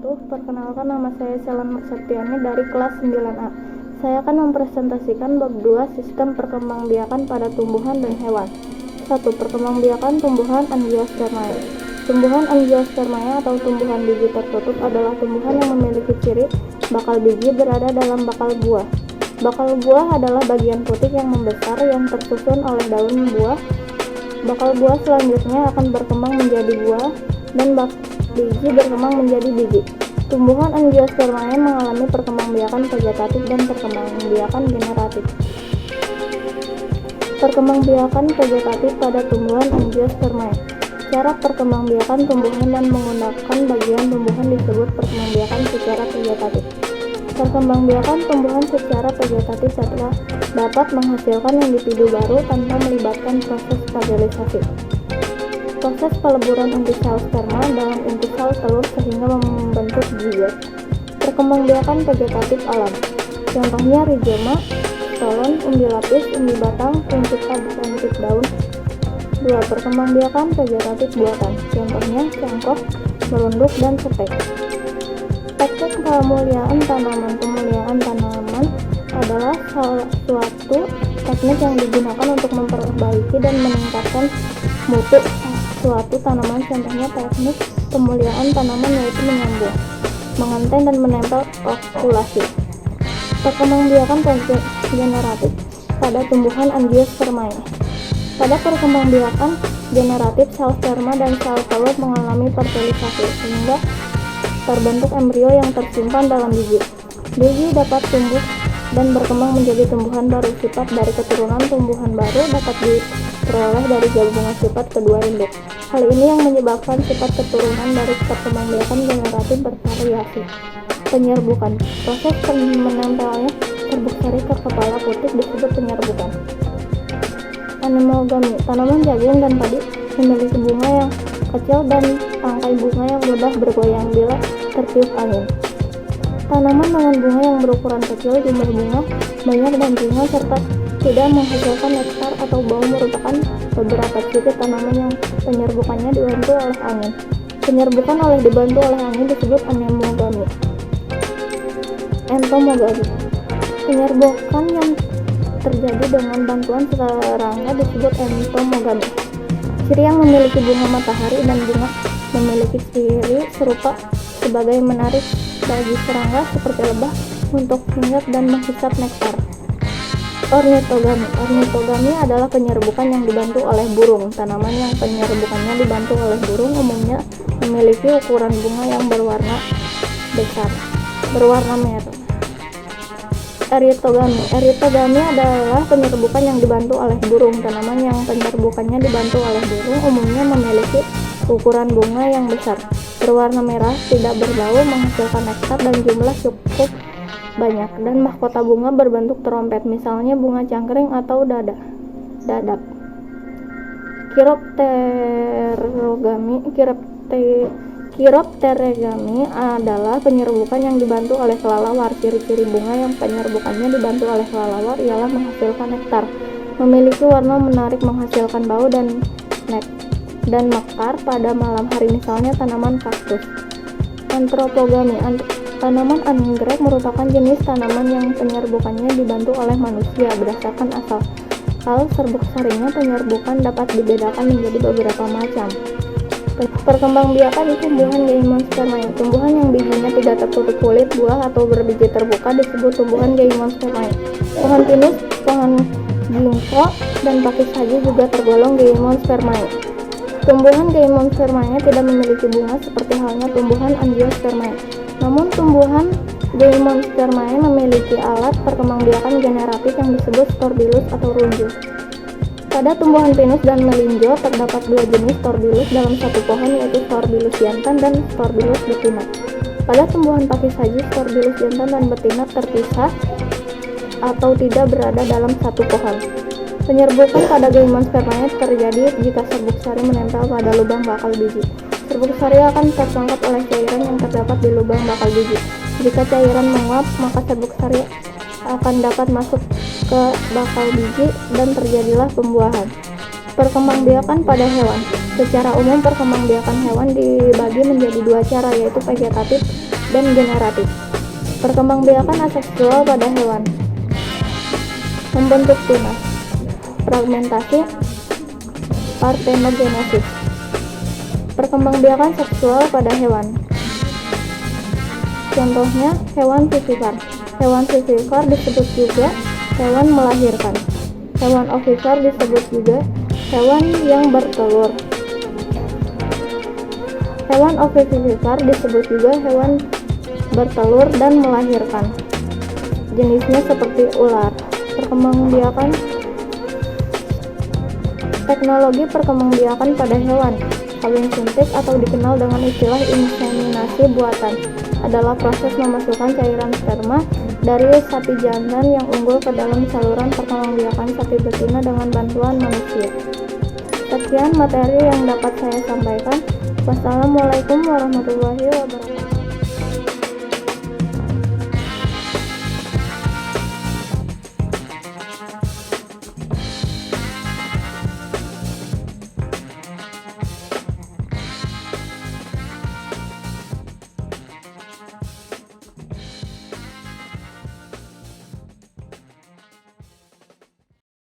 wabarakatuh. Perkenalkan, nama saya Selan Septiani dari kelas 9A. Saya akan mempresentasikan bab 2 sistem perkembangbiakan pada tumbuhan dan hewan. 1. Perkembangbiakan tumbuhan Angiospermae. Tumbuhan Angiospermae atau tumbuhan biji tertutup adalah tumbuhan yang memiliki ciri bakal biji berada dalam bakal buah. Bakal buah adalah bagian putih yang membesar yang tersusun oleh daun buah. Bakal buah selanjutnya akan berkembang menjadi buah dan biji berkembang menjadi biji. Tumbuhan Angiospermae mengalami perkembangbiakan vegetatif dan perkembangbiakan generatif. Perkembangbiakan vegetatif pada tumbuhan Angiospermae. Cara perkembangbiakan tumbuhan dan menggunakan bagian tumbuhan disebut perkembangbiakan secara vegetatif. Perkembangbiakan tumbuhan secara vegetatif dapat menghasilkan individu baru tanpa melibatkan proses stabilisasi. Proses peleburan inti sel sperma dalam inti sel telur sehingga membentuk zigot. Perkembangbiakan vegetatif alam. Contohnya rizoma, stolon, umbi lapis, umbi batang, punctika bentuk daun. 2. Perkembangbiakan vegetatif buatan. Contohnya cangkok, merunduk, dan setek. Teknik pemuliaan tanaman. Pemuliaan tanaman adalah suatu teknik yang digunakan untuk memperbaiki dan meningkatkan mutu suatu tanaman. Contohnya teknik pemuliaan tanaman yaitu menyambung, menganten, dan menempel okulasi. Perkembangbiakan generatif pada tumbuhan Angiospermae. Pada perkembangbiakan generatif, sel sperma dan sel telur mengalami fertilisasi sehingga terbentuk embrio yang tersimpan dalam biji. Biji dapat tumbuh dan berkembang menjadi tumbuhan baru. Sifat dari keturunan tumbuhan baru dapat diperoleh dari gabungan sifat kedua induk. Hal ini yang menyebabkan sifat keturunan dari perkembangbiakan generatif bervariasi. Penyerbukan. Proses menempelnya serbuk sari ke kepala putih disebut penyerbukan. Anemogami. Tanaman jagung dan padi memiliki bunga yang kecil dan tangkai bunga yang mudah bergoyang bila tertiup angin. Tanaman dengan bunga yang berukuran kecil, jumlah bunga banyak dan bunga serta tidak menghasilkan nektar atau bau merupakan beberapa ciri tanaman yang penyerbukannya dibantu oleh angin. Penyerbukan dibantu oleh angin disebut anemogami. Entomogami. Penyerbukan yang terjadi dengan bantuan serangga disebut entomogami. Ciri yang memiliki bunga matahari dan bunga memiliki ciri serupa sebagai menarik bagi serangga seperti lebah untuk hinggap dan menghisap nektar. Ornitogami. Ornitogami adalah penyerbukan yang dibantu oleh burung. Tanaman yang penyerbukannya dibantu oleh burung umumnya memiliki ukuran bunga yang berwarna besar, berwarna merah. Eritogami. Eritogami adalah penyerbukan yang dibantu oleh burung. Tanaman yang penyerbukannya dibantu oleh burung umumnya memiliki ukuran bunga yang besar, berwarna merah, tidak berbau, menghasilkan nektar dan jumlah cukup banyak, dan mahkota bunga berbentuk trompet, misalnya bunga cangkring atau dadap. Kiropterogami adalah penyerbukan yang dibantu oleh kelelawar. Ciri-ciri bunga yang penyerbukannya dibantu oleh kelelawar ialah menghasilkan nektar, memiliki warna menarik, menghasilkan bau dan mekar pada malam hari, misalnya tanaman kaktus. Antropogami. Tanaman anggrek merupakan jenis tanaman yang penyerbukannya dibantu oleh manusia. Berdasarkan asal serbuk sarinya, penyerbukan dapat dibedakan menjadi beberapa macam. Perkembangbiakan tumbuhan Gymnospermae. Tumbuhan yang bijinya tidak tertutup kulit buah atau berbiji terbuka disebut tumbuhan Gymnospermae. Pohon pinus, pohon ginkgo, dan pakis saji juga tergolong Gymnospermae. Tumbuhan Gymnospermae tidak memiliki bunga seperti halnya tumbuhan Angiospermae. Namun tumbuhan Gymnospermae memiliki alat perkembangbiakan generatif yang disebut storbilus atau runju. Pada tumbuhan pinus dan melinjo terdapat dua jenis storbilus dalam satu pohon, yaitu storbilus jantan dan storbilus betina. Pada tumbuhan pakis saji, storbilus jantan dan betina terpisah atau tidak berada dalam satu pohon. Penyerbukan pada Gymnospermae terjadi jika serbuk sari menempel pada lubang bakal biji. Serbuk sari akan terperangkap oleh cairan yang terdapat di lubang bakal biji. Jika cairan menguap, maka serbuk sari akan dapat masuk ke bakal biji dan terjadilah pembuahan. Perkembangbiakan pada hewan. Secara umum perkembangbiakan hewan dibagi menjadi dua cara, yaitu vegetatif dan generatif. Perkembangbiakan aseksual pada hewan. Membentuk tunas. Fragmentasi. Parthenogenesis. Perkembangbiakan seksual pada hewan. Contohnya hewan vivipar. Hewan vivipar disebut juga hewan melahirkan. Hewan ovipar disebut juga hewan yang bertelur. Hewan ovivivipar disebut juga hewan bertelur dan melahirkan. Jenisnya seperti ular. Perkembangbiakan. Teknologi perkembangbiakan pada hewan. Kawin suntik atau dikenal dengan istilah inseminasi buatan adalah proses memasukkan cairan sperma dari sapi jantan yang unggul ke dalam saluran perkembangbiakan sapi betina dengan bantuan manusia. Sekian materi yang dapat saya sampaikan. Wassalamualaikum warahmatullahi wabarakatuh.